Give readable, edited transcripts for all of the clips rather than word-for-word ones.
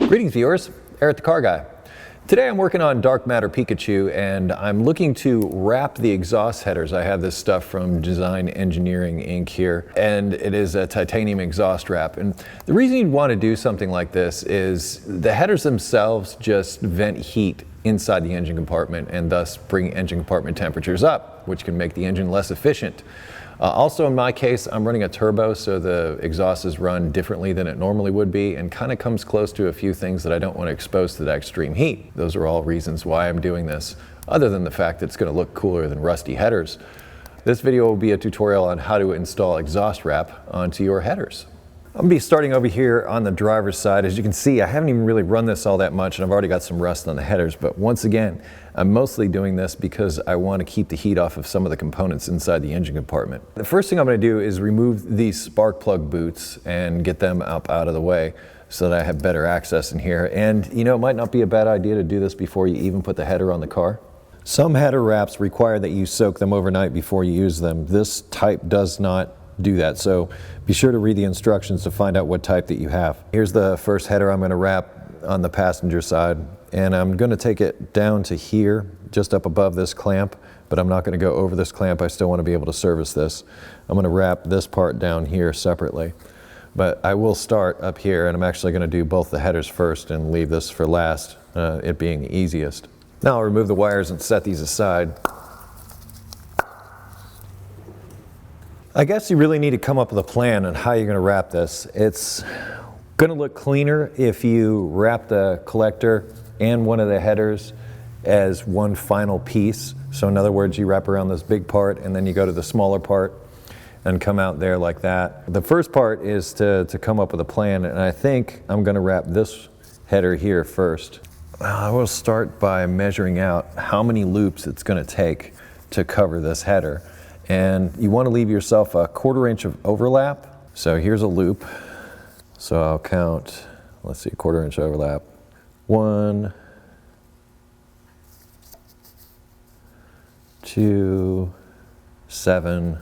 Greetings viewers, Eric the Car Guy. Today I'm working on Dark Matter Pikachu and I'm looking to wrap the exhaust headers. I have this stuff from Design Engineering Inc. here, and it is a titanium exhaust wrap. And the reason you'd want to do something like this is the headers themselves just vent heat inside the engine compartment and thus bring engine compartment temperatures up, which can make the engine less efficient. Also in my case, I'm running a turbo, so the exhaust is run differently than it normally would be and kind of comes close to a few things that I don't want to expose to that extreme heat. Those are all reasons why I'm doing this, other than the fact that it's going to look cooler than rusty headers. This video will be a tutorial on how to install exhaust wrap onto your headers. I'm going to be starting over here on the driver's side. As you can see, I haven't even really run this all that much and I've already got some rust on the headers, but once again, I'm mostly doing this because I want to keep the heat off of some of the components inside the engine compartment. The first thing I'm going to do is remove these spark plug boots and get them up out of the way so that I have better access in here. And you know, it might not be a bad idea to do this before you even put the header on the car. Some header wraps require that you soak them overnight before you use them. This type does not do that, so be sure to read the instructions to find out what type that you have. Here's the first header I'm going to wrap on the passenger side, and I'm going to take it down to here, just up above this clamp, but I'm not going to go over this clamp. I still want to be able to service this. I'm going to wrap this part down here separately, but I will start up here, and I'm actually going to do both the headers first and leave this for last, it being the easiest. Now I'll remove the wires and set these aside. I guess you really need to come up with a plan on how you're going to wrap this. It's going to look cleaner if you wrap the collector and one of the headers as one final piece. So in other words, you wrap around this big part and then you go to the smaller part and come out there like that. The first part is to come up with a plan, and I think I'm going to wrap this header here first. I will start by measuring out how many loops it's going to take to cover this header. And you want to leave yourself a 1/4 inch of overlap. So here's a loop. So I'll count, let's see, 1/4 inch overlap. 1, 2, 7.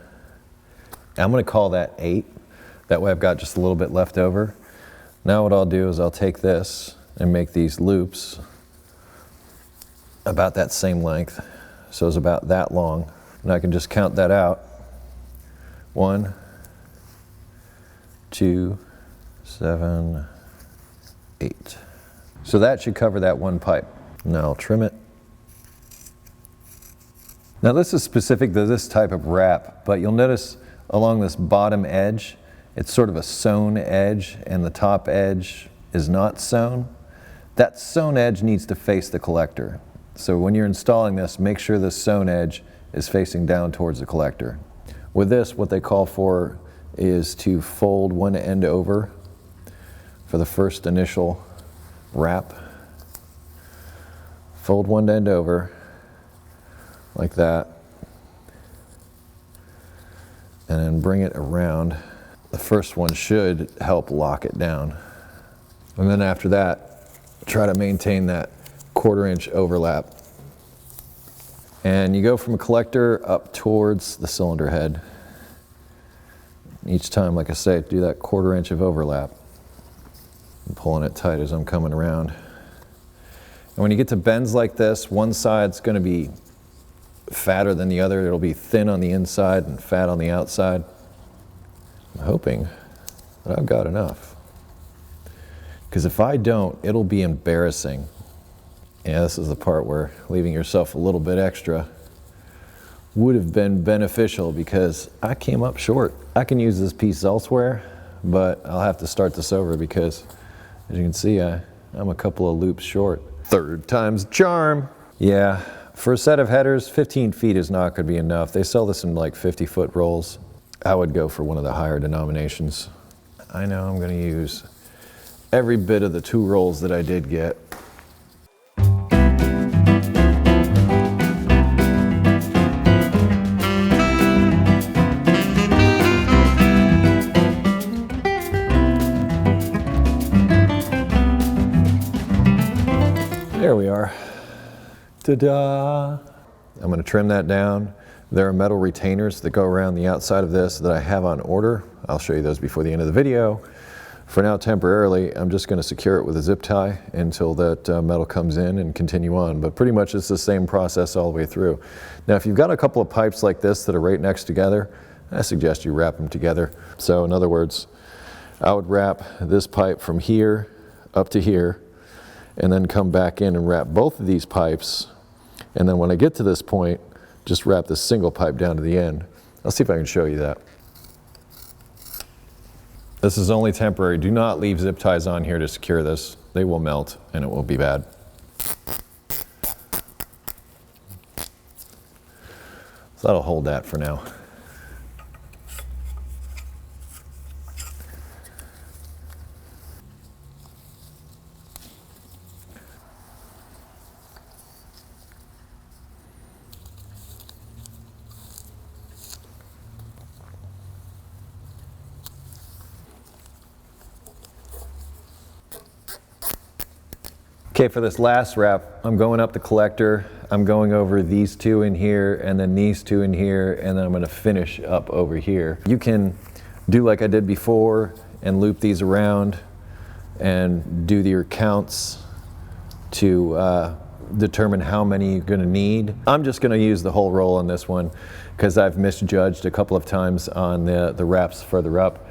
I'm going to call that 8. That way I've got just a little bit left over. Now what I'll do is I'll take this and make these loops about that same length. So it's about that long. And I can just count that out. 1, 2, 7, 8. So that should cover that one pipe. Now I'll trim it. Now this is specific to this type of wrap, but you'll notice along this bottom edge, it's sort of a sewn edge, and the top edge is not sewn. That sewn edge needs to face the collector. So when you're installing this, make sure the sewn edge is facing down towards the collector. With this, what they call for is to fold one end over for the first initial wrap. Fold one end over like that, and then bring it around. The first one should help lock it down. And then after that, try to maintain that 1/4 inch overlap. And you go from a collector up towards the cylinder head. Each time, like I say, do that 1/4 inch of overlap. I'm pulling it tight as I'm coming around. And when you get to bends like this, one side's going to be fatter than the other. It'll be thin on the inside and fat on the outside. I'm hoping that I've got enough. Because if I don't, it'll be embarrassing. Yeah, this is the part where leaving yourself a little bit extra would have been beneficial, because I came up short. I can use this piece elsewhere, but I'll have to start this over because, as you can see, I'm a couple of loops short. Third time's a charm. Yeah, for a set of headers, 15 feet is not going to be enough. They sell this in like 50-foot rolls. I would go for one of the higher denominations. I know I'm going to use every bit of the 2 rolls that I did get. There we are. Ta-da! I'm going to trim that down. There are metal retainers that go around the outside of this that I have on order. I'll show you those before the end of the video. For now, temporarily, I'm just going to secure it with a zip tie until that metal comes in and continue on. But pretty much it's the same process all the way through. Now, if you've got a couple of pipes like this that are right next together, I suggest you wrap them together. So in other words, I would wrap this pipe from here up to here, and then come back in and wrap both of these pipes. And then when I get to this point, just wrap this single pipe down to the end. I'll see if I can show you that. This is only temporary. Do not leave zip ties on here to secure this. They will melt and it will be bad. So that'll hold that for now. Okay, for this last wrap, I'm going up the collector, I'm going over these two in here, and then these two in here, and then I'm gonna finish up over here. You can do like I did before and loop these around and do your counts to determine how many you're gonna need. I'm just gonna use the whole roll on this one because I've misjudged a couple of times on the wraps further up.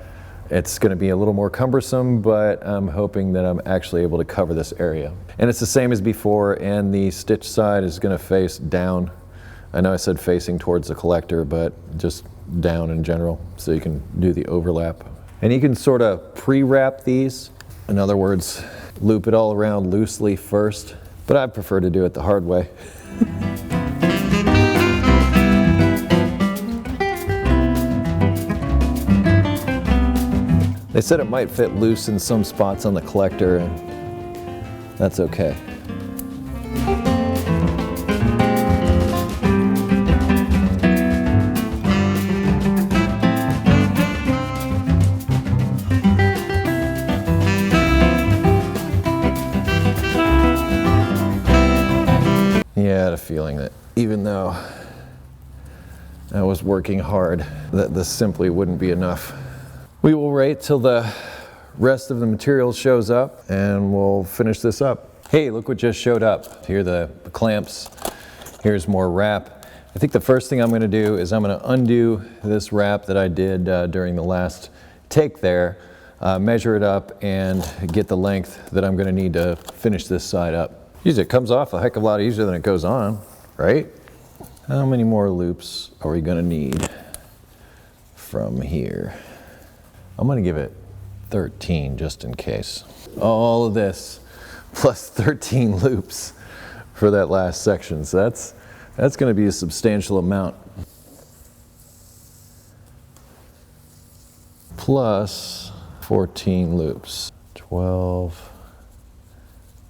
It's going to be a little more cumbersome, but I'm hoping that I'm actually able to cover this area. And it's the same as before, and the stitch side is going to face down. I know I said facing towards the collector, but just down in general, so you can do the overlap. And you can sort of pre-wrap these. In other words, loop it all around loosely first, but I prefer to do it the hard way. They said it might fit loose in some spots on the collector, and that's okay. Yeah, I had a feeling that even though I was working hard, that this simply wouldn't be enough. We will wait till the rest of the material shows up and we'll finish this up. Hey, look what just showed up. Here are the clamps. Here's more wrap. I think the first thing I'm going to do is I'm going to undo this wrap that I did during the last take there, measure it up and get the length that I'm going to need to finish this side up. Usually it comes off a heck of a lot easier than it goes on, right? How many more loops are we going to need from here? I'm going to give it 13 just in case. All of this plus 13 loops for that last section. So that's going to be a substantial amount. Plus 14 loops. 12,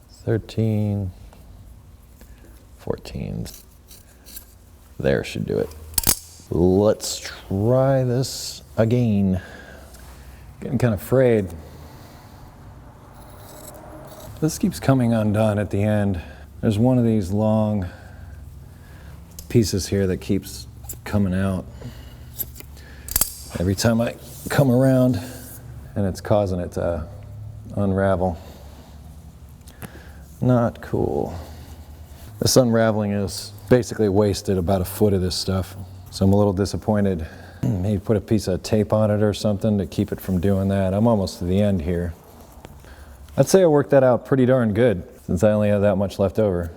13, 14. There should do it. Let's try this again. Getting kind of frayed. This keeps coming undone at the end. There's one of these long pieces here that keeps coming out every time I come around, and it's causing it to unravel. Not cool. This unraveling is basically wasted about a foot of this stuff, so I'm a little disappointed. Maybe put a piece of tape on it or something to keep it from doing that. I'm almost to the end here. I'd say I worked that out pretty darn good since I only have that much left over.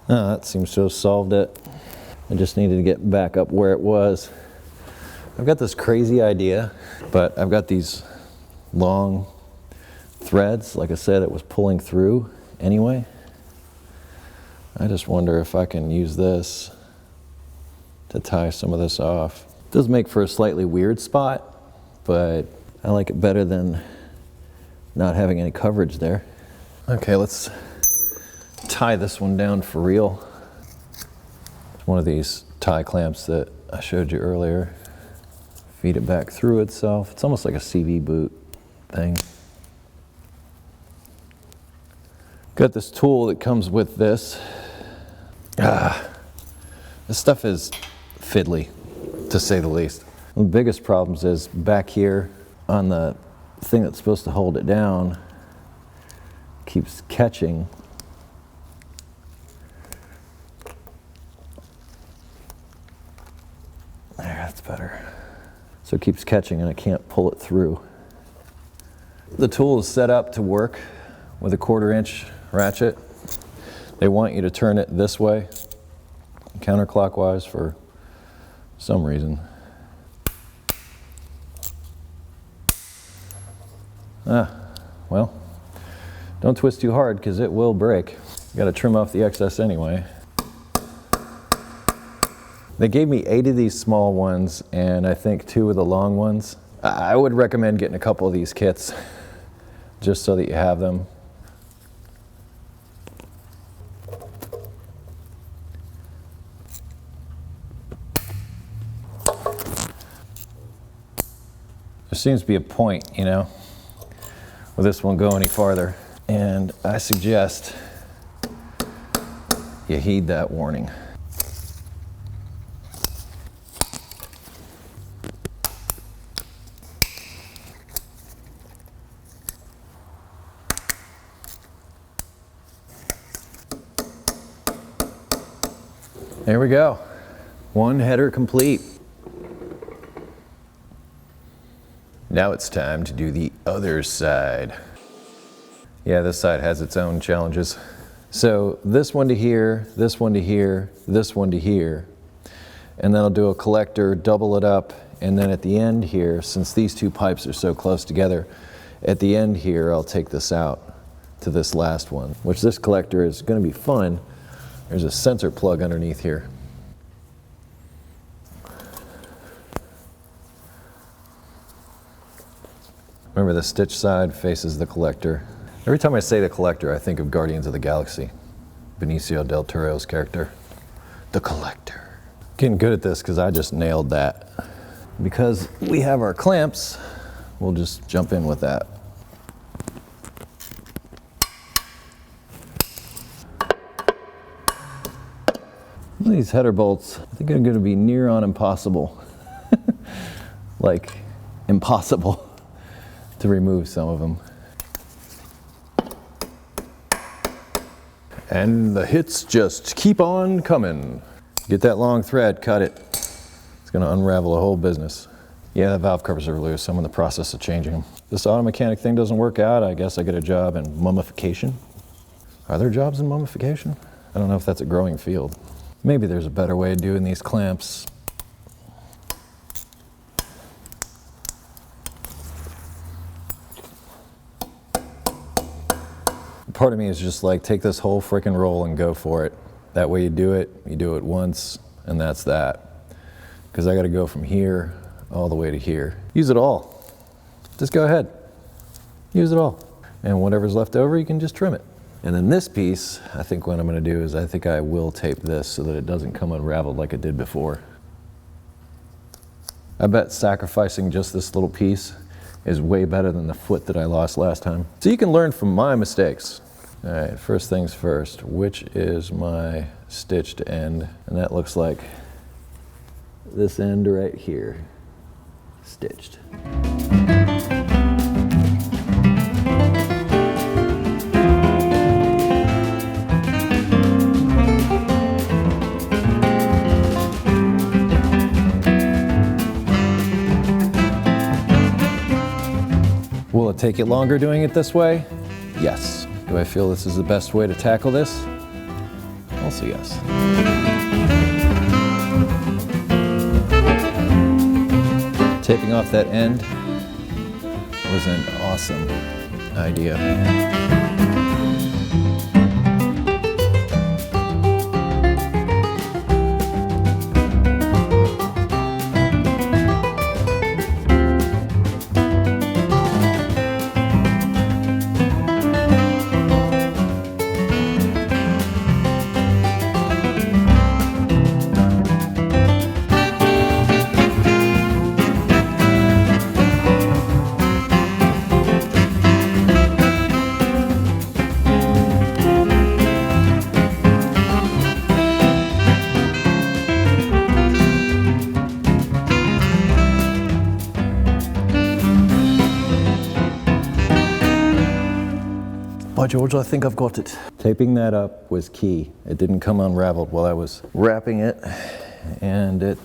Oh, that seems to have solved it. I just needed to get back up where it was. I've got this crazy idea, but I've got these long threads. Like I said, it was pulling through anyway. I just wonder if I can use this to tie some of this off. It does make for a slightly weird spot, but I like it better than not having any coverage there. Okay, let's tie this one down for real. It's one of these tie clamps that I showed you earlier. Feed it back through itself. It's almost like a CV boot thing. Got this tool that comes with this. This stuff is fiddly, to say the least. One of the biggest problems is back here on the thing that's supposed to hold it down, keeps catching. There, that's better. So it keeps catching and I can't pull it through. The tool is set up to work with a 1/4 inch ratchet. They want you to turn it this way, counterclockwise for some reason. Well, don't twist too hard because it will break. You gotta trim off the excess anyway. They gave me 8 of these small ones and I think 2 of the long ones. I would recommend getting a couple of these kits just so that you have them. There seems to be a point, you know, with this won't go any farther. And I suggest you heed that warning. There we go. One header complete. Now it's time to do the other side. Yeah, this side has its own challenges. So this one to here, this one to here, this one to here. And then I'll do a collector, double it up, and then at the end here, since these 2 pipes are so close together, at the end here I'll take this out to this last one, which this collector is going to be fun. There's a sensor plug underneath here. Remember, the stitch side faces the collector. Every time I say the collector, I think of Guardians of the Galaxy. Benicio del Toro's character. The collector. Getting good at this because I just nailed that. Because we have our clamps, we'll just jump in with that. These header bolts, I think are going to be near on impossible. Like, impossible to remove some of them. And the hits just keep on coming. Get that long thread, cut it. It's going to unravel the whole business. Yeah, the valve covers are loose. I'm in the process of changing them. This auto mechanic thing doesn't work out. I guess I get a job in mummification. Are there jobs in mummification? I don't know if that's a growing field. Maybe there's a better way of doing these clamps. Part of me is just like, take this whole frickin' roll and go for it. That way you do it once, and that's that. Because I gotta go from here all the way to here. Use it all. Just go ahead. Use it all. And whatever's left over, you can just trim it. And then this piece, I think what I'm gonna do is I think I will tape this so that it doesn't come unraveled like it did before. I bet sacrificing just this little piece is way better than the foot that I lost last time. So you can learn from my mistakes. All right, first things first, which is my stitched end? And that looks like this end right here, stitched. Will it take it longer doing it this way? Yes. Do I feel this is the best way to tackle this? Also yes. Taping off that end was an awesome idea. By George, I think I've got it. Taping that up was key. It didn't come unraveled while I was wrapping it, and it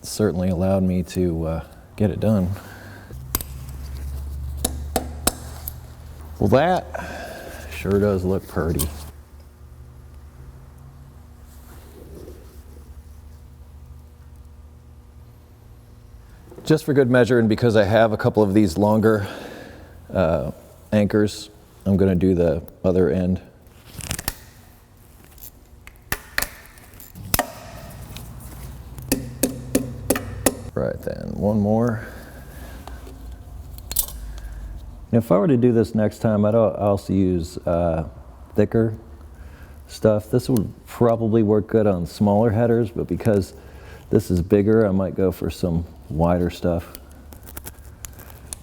certainly allowed me to get it done. Well, that sure does look pretty. Just for good measure, and because I have a couple of these longer anchors, I'm going to do the other end. Right then, one more. If I were to do this next time, I'd also use thicker stuff. This would probably work good on smaller headers, but because this is bigger, I might go for some wider stuff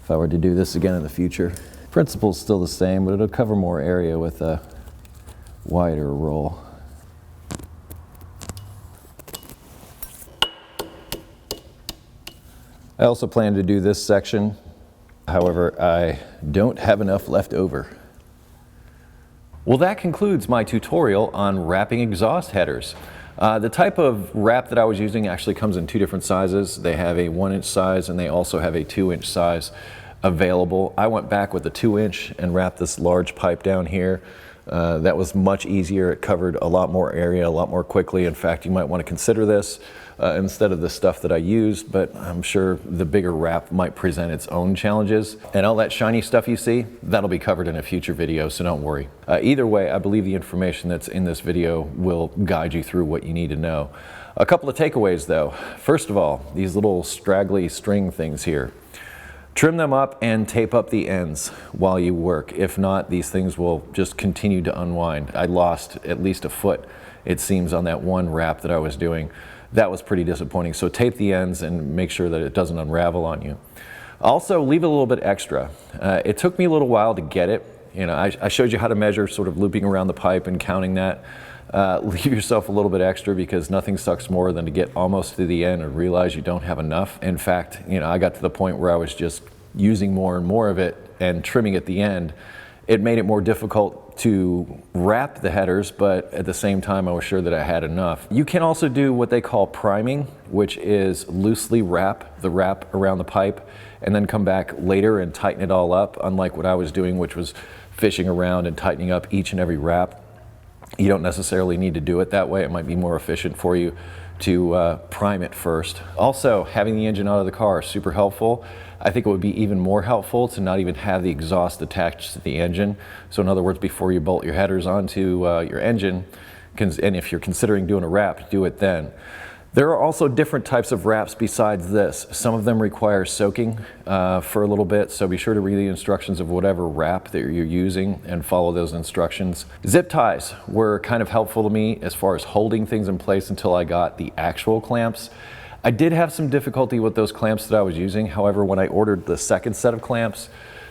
if I were to do this again in the future. Principle's still the same, but it'll cover more area with a wider roll. I also plan to do this section. However, I don't have enough left over. Well, that concludes my tutorial on wrapping exhaust headers. The type of wrap that I was using actually comes in two different sizes. They have a 1-inch size and they also have a 2-inch size available. I went back with the 2-inch and wrapped this large pipe down here. That was much easier. It covered a lot more area, a lot more quickly. In fact, you might want to consider this instead of the stuff that I used, but I'm sure the bigger wrap might present its own challenges. And all that shiny stuff you see, that'll be covered in a future video, so don't worry. Either way, I believe the information that's in this video will guide you through what you need to know. A couple of takeaways though. First of all, these little straggly string things here. Trim them up and tape up the ends while you work. If not, these things will just continue to unwind. I lost at least a foot, it seems, on that one wrap that I was doing. That was pretty disappointing. So tape the ends and make sure that it doesn't unravel on you. Also, leave a little bit extra. It took me a little while to get it. You know, I showed you how to measure, sort of looping around the pipe and counting that. Leave yourself a little bit extra, because nothing sucks more than to get almost to the end and realize you don't have enough. In fact, you know, I got to the point where I was just using more and more of it and trimming at the end. It made it more difficult to wrap the headers, but at the same time I was sure that I had enough. You can also do what they call priming, which is loosely wrap the wrap around the pipe and then come back later and tighten it all up, unlike what I was doing, which was fishing around and tightening up each and every wrap. You don't necessarily need to do it that way. It might be more efficient for you to prime it first. Also, having the engine out of the car is super helpful. I think it would be even more helpful to not even have the exhaust attached to the engine. So in other words, before you bolt your headers onto your engine, and if you're considering doing a wrap, do it then. There are also different types of wraps besides this. Some of them require soaking for a little bit, so be sure to read the instructions of whatever wrap that you're using and follow those instructions. Zip ties were kind of helpful to me as far as holding things in place until I got the actual clamps. I did have some difficulty with those clamps that I was using. However, when I ordered the second set of clamps,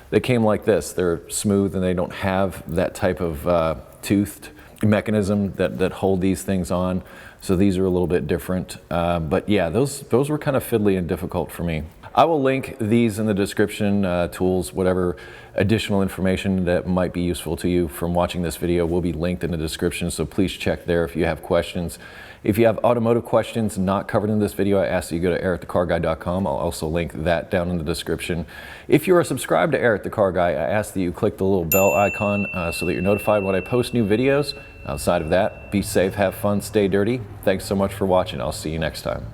they came like this. They're smooth and they don't have that type of toothed mechanism that hold these things on. So these are a little bit different. But yeah, those were kind of fiddly and difficult for me. I will link these in the description, tools, whatever additional information that might be useful to you from watching this video will be linked in the description, so please check there if you have questions. If you have automotive questions not covered in this video, I ask that you go to EricTheCarGuy.com. I'll also link that down in the description. If you are subscribed to Eric the Car Guy, I ask that you click the little bell icon so that you're notified when I post new videos. Outside of that, be safe, have fun, stay dirty. Thanks so much for watching. I'll see you next time.